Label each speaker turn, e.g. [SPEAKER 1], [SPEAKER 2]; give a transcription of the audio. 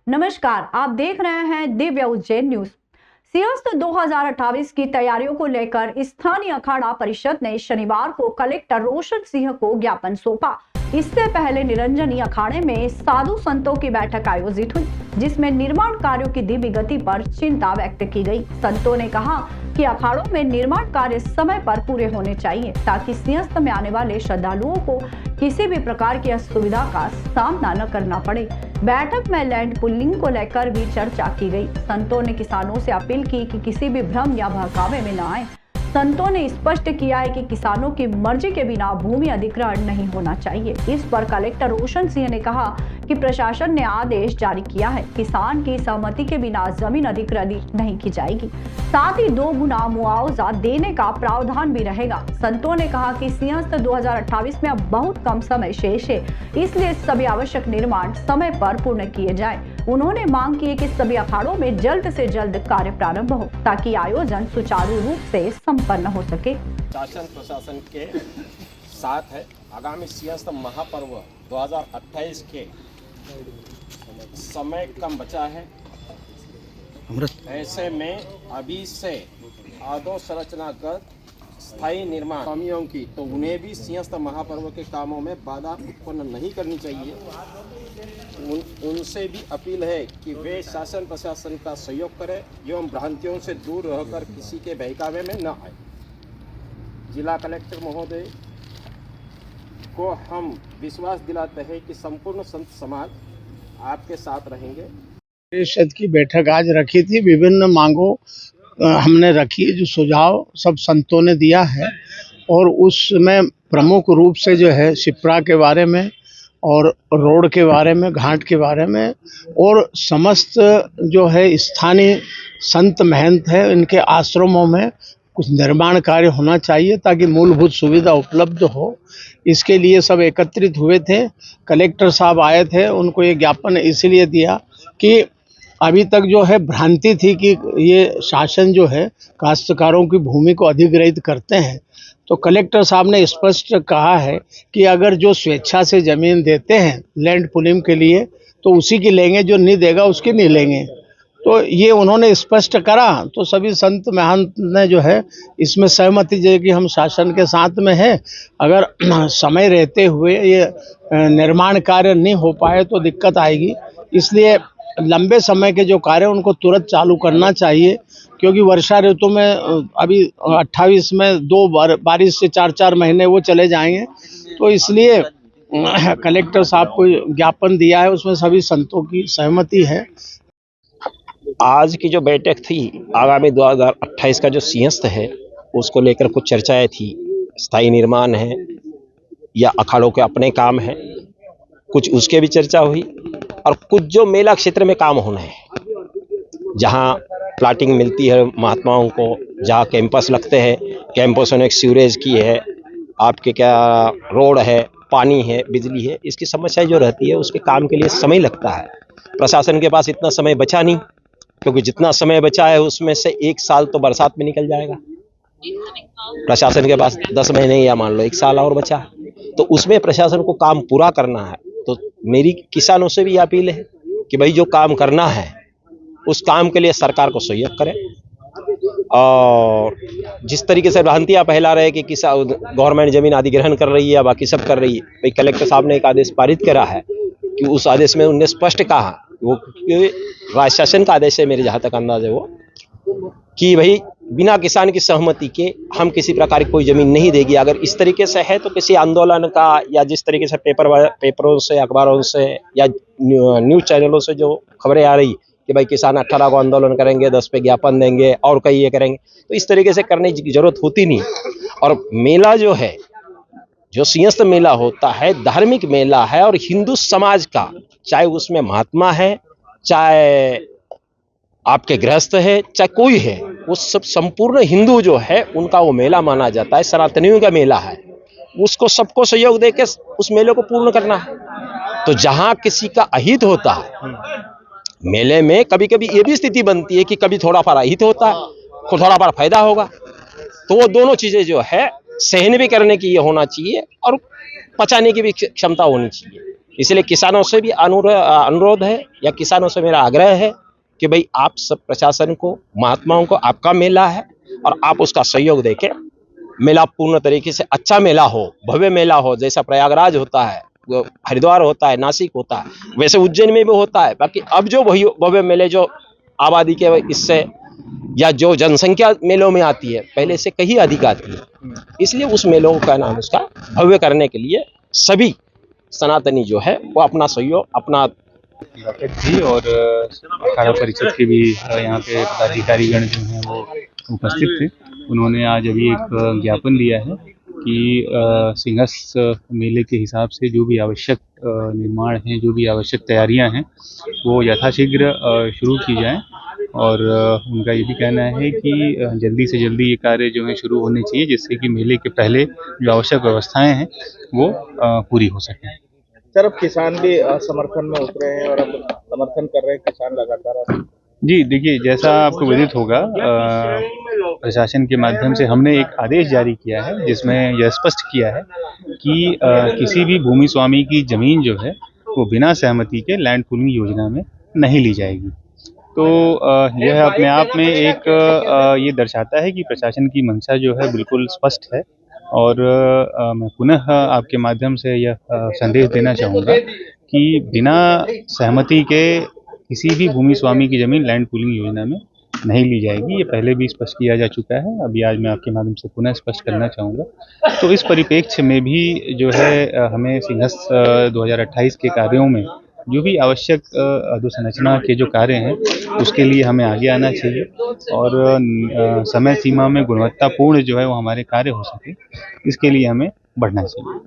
[SPEAKER 1] नमस्कार, आप देख रहे हैं दिव्य उज्जैन न्यूज। सिंहस्थ 2028 की तैयारियों को लेकर स्थानीय अखाड़ा परिषद ने शनिवार को कलेक्टर रोशन सिंह को ज्ञापन सौंपा। इससे पहले निरंजनी अखाड़े में साधु संतों की बैठक आयोजित हुई, जिसमें निर्माण कार्यों की धीमी गति पर चिंता व्यक्त की गई। संतों ने कहा कि अखाड़ों में निर्माण कार्य समय पर पूरे होने चाहिए, ताकि सिंहस्थ में आने वाले श्रद्धालुओं को किसी भी प्रकार की असुविधा का सामना न करना पड़े। बैठक में लैंड पुलिंग को लेकर भी चर्चा की गई। संतों ने किसानों से अपील की कि किसी भी भ्रम या बहकावे में न आए। संतों ने स्पष्ट किया है कि किसानों की मर्जी के बिना भूमि अधिग्रहण नहीं होना चाहिए। इस पर कलेक्टर रोशन सिंह ने कहा कि प्रशासन ने आदेश जारी किया है, किसान की सहमति के बिना जमीन अधिग्रहित नहीं की जाएगी। साथ ही 2 गुना मुआवजा देने का प्रावधान भी रहेगा। संतों ने कहा कि सिंहस्थ 2028 में अब बहुत कम समय शेष है, इसलिए सभी आवश्यक निर्माण समय पर पूर्ण किए जाए। उन्होंने मांग की है कि सभी अखाड़ों में जल्द से जल्द कार्य प्रारंभ हो, ताकि आयोजन सुचारू रूप से संपन्न हो सके।
[SPEAKER 2] शासन प्रशासन के साथ है आगामी सिंहस्थ महापर्व 2028 के समय कम बचा है। ऐसे में अभी से अधोसंरचनागत स्थायी निर्माण कामियों की तो उन्हें भी सिंहस्थ महापर्व के कामों में बाधा उत्पन्न नहीं करनी चाहिए। उनसे भी अपील है कि वे शासन प्रशासन का सहयोग करें एवं भ्रांतियों से दूर रहकर किसी के बहकावे में न आए। जिला कलेक्टर महोदय को हम विश्वास दिलाते हैं कि संपूर्ण संत समाज आपके साथ रहेंगे।
[SPEAKER 3] परिषद की बैठक आज रखी थी। विभिन्न मांगों हमने रखी है, जो सुझाव सब संतों ने दिया है, और उसमें प्रमुख रूप से जो है शिप्रा के बारे में और रोड के बारे में, घाट के बारे में, और समस्त जो है स्थानीय संत महंत है, इनके आश्रमों में कुछ निर्माण कार्य होना चाहिए ताकि मूलभूत सुविधा उपलब्ध हो। इसके लिए सब एकत्रित हुए थे। कलेक्टर साहब आए थे, उनको ये ज्ञापन इसलिए दिया कि अभी तक जो है भ्रांति थी कि ये शासन जो है काश्तकारों की भूमि को अधिग्रहित करते हैं। तो कलेक्टर साहब ने स्पष्ट कहा है कि अगर जो स्वेच्छा से ज़मीन देते हैं लैंड पुलिंग के लिए, तो उसी की लेंगे, जो नहीं देगा उसकी नहीं लेंगे। तो ये उन्होंने स्पष्ट करा। तो सभी संत महंत ने जो है इसमें सहमति दी कि हम शासन के साथ में हैं। अगर समय रहते हुए ये निर्माण कार्य नहीं हो पाए तो दिक्कत आएगी, इसलिए लंबे समय के जो कार्य उनको तुरंत चालू करना चाहिए, क्योंकि वर्षा ऋतु में अभी 28 में 2 बारिश से 4-4 महीने वो चले जाएंगे। तो इसलिए कलेक्टर साहब को ज्ञापन दिया है, उसमें सभी संतों की सहमति है।
[SPEAKER 2] आज की जो बैठक थी, आगामी 2028 का जो सिंहस्थ है उसको लेकर कुछ चर्चाएं थी। स्थायी निर्माण है या अखाड़ों के अपने काम है, कुछ उसके भी चर्चा हुई, और कुछ जो मेला क्षेत्र में काम होना है, जहां प्लाटिंग मिलती है महात्माओं को, जहां कैंपस लगते हैं, कैंपसों ने सीवरेज की है, आपके क्या रोड है, पानी है, बिजली है, इसकी समस्या जो रहती है उसके काम के लिए समय लगता है। प्रशासन के पास इतना समय बचा नहीं, क्योंकि जितना समय बचा है उसमें से 1 साल तो बरसात में निकल जाएगा। प्रशासन के पास 10 महीने या मान लो 1 साल और बचा है, तो उसमें प्रशासन को काम पूरा करना है। तो मेरी किसानों से भी अपील है कि भाई जो काम करना है उस काम के लिए सरकार को सहयोग करें। और जिस तरीके से भ्रांतियां फैला रहे कि किसान गवर्नमेंट जमीन अधिग्रहण कर रही है या बाकी सब कर रही है, भाई कलेक्टर साहब ने एक आदेश पारित करा है कि उस आदेश में उन्होंने स्पष्ट कहा, वो राज्य शासन का आदेश है, मेरे जहाँ तक अंदाज है वो, कि भाई बिना किसान की सहमति के हम किसी प्रकार की कोई जमीन नहीं देगी। अगर इस तरीके से है तो किसी आंदोलन का, या जिस तरीके से पेपरों से, अखबारों से या न्यूज चैनलों से जो खबरें आ रही कि भाई किसान 18 को आंदोलन करेंगे, 10 पे ज्ञापन देंगे और कई ये करेंगे, तो इस तरीके से करने की जरूरत होती नहीं। और मेला जो है, जो सिंहस्थ मेला होता है, धार्मिक मेला है, और हिंदू समाज का, चाहे उसमें महात्मा है, चाहे आपके गृहस्थ है, चाहे कोई है, वो सब संपूर्ण हिंदू जो है उनका वो मेला माना जाता है। सनातनियों का मेला है, उसको सबको सहयोग देके उस मेले को पूर्ण करना है। तो जहां किसी का अहित होता है मेले में, कभी कभी ये भी स्थिति बनती है कि कभी थोड़ा फार अहित होता है, थोड़ा फार फायदा होगा, तो वो दोनों चीजें जो है सहन भी करने की ये होना चाहिए और पचाने की भी क्षमता होनी चाहिए। इसलिए किसानों से भी अनुरोध है या किसानों से मेरा आग्रह है कि भाई आप सब प्रशासन को, महात्माओं को, आपका मेला है और आप उसका सहयोग देके मेला पूर्ण तरीके से अच्छा मेला हो, भव्य मेला हो, जैसा प्रयागराज होता है, हरिद्वार होता है, नासिक होता है, वैसे उज्जैन में भी होता है। बाकी अब जो भव्य मेले जो आबादी के इससे या जो जनसंख्या मेलों में आती है पहले से कहीं अधिक आती है, इसलिए उस मेलों का नाम उसका भव्य करने के लिए सभी सनातनी जो है वो अपना सहयोग अपना
[SPEAKER 4] जी और अखाड़ा परिषद के भी यहाँ पे पदाधिकारीगण जो हैं वो उपस्थित थे। उन्होंने आज अभी एक ज्ञापन दिया है कि सिंहस्थ मेले के हिसाब से जो भी आवश्यक निर्माण हैं, जो भी आवश्यक तैयारियां हैं वो यथाशीघ्र शुरू की जाएं और उनका ये भी कहना है कि जल्दी से जल्दी ये कार्य जो है शुरू होने चाहिए, जिससे कि मेले के पहले जो आवश्यक व्यवस्थाएं हैं वो पूरी हो सकें।
[SPEAKER 5] सर, अब किसान भी समर्थन में उतरे हैं और अब समर्थन कर रहे हैं किसान लगातार।
[SPEAKER 4] जी देखिए, जैसा आपको विदित होगा प्रशासन के माध्यम से हमने एक आदेश जारी किया है जिसमें यह स्पष्ट किया है कि किसी भी भूमि स्वामी की जमीन जो है वो बिना सहमति के लैंड पूलिंग योजना में नहीं ली जाएगी। तो यह अपने आप में एक ये दर्शाता है कि प्रशासन की मंशा जो है बिल्कुल स्पष्ट है और मैं पुनः आपके माध्यम से यह संदेश देना चाहूँगा कि बिना सहमति के किसी भी भूमि स्वामी की जमीन लैंड पूलिंग योजना में नहीं ली जाएगी। ये पहले भी स्पष्ट किया जा चुका है, अभी आज मैं आपके माध्यम से पुनः स्पष्ट करना चाहूँगा। तो इस परिप्रेक्ष्य में भी जो है हमें सिंहस्थ 2028 के कार्यों में जो भी आवश्यक अधोसंरचना के जो कार्य हैं उसके लिए हमें आगे आना चाहिए और समय सीमा में गुणवत्तापूर्ण जो है वो हमारे कार्य हो सके, इसके लिए हमें बढ़ना चाहिए।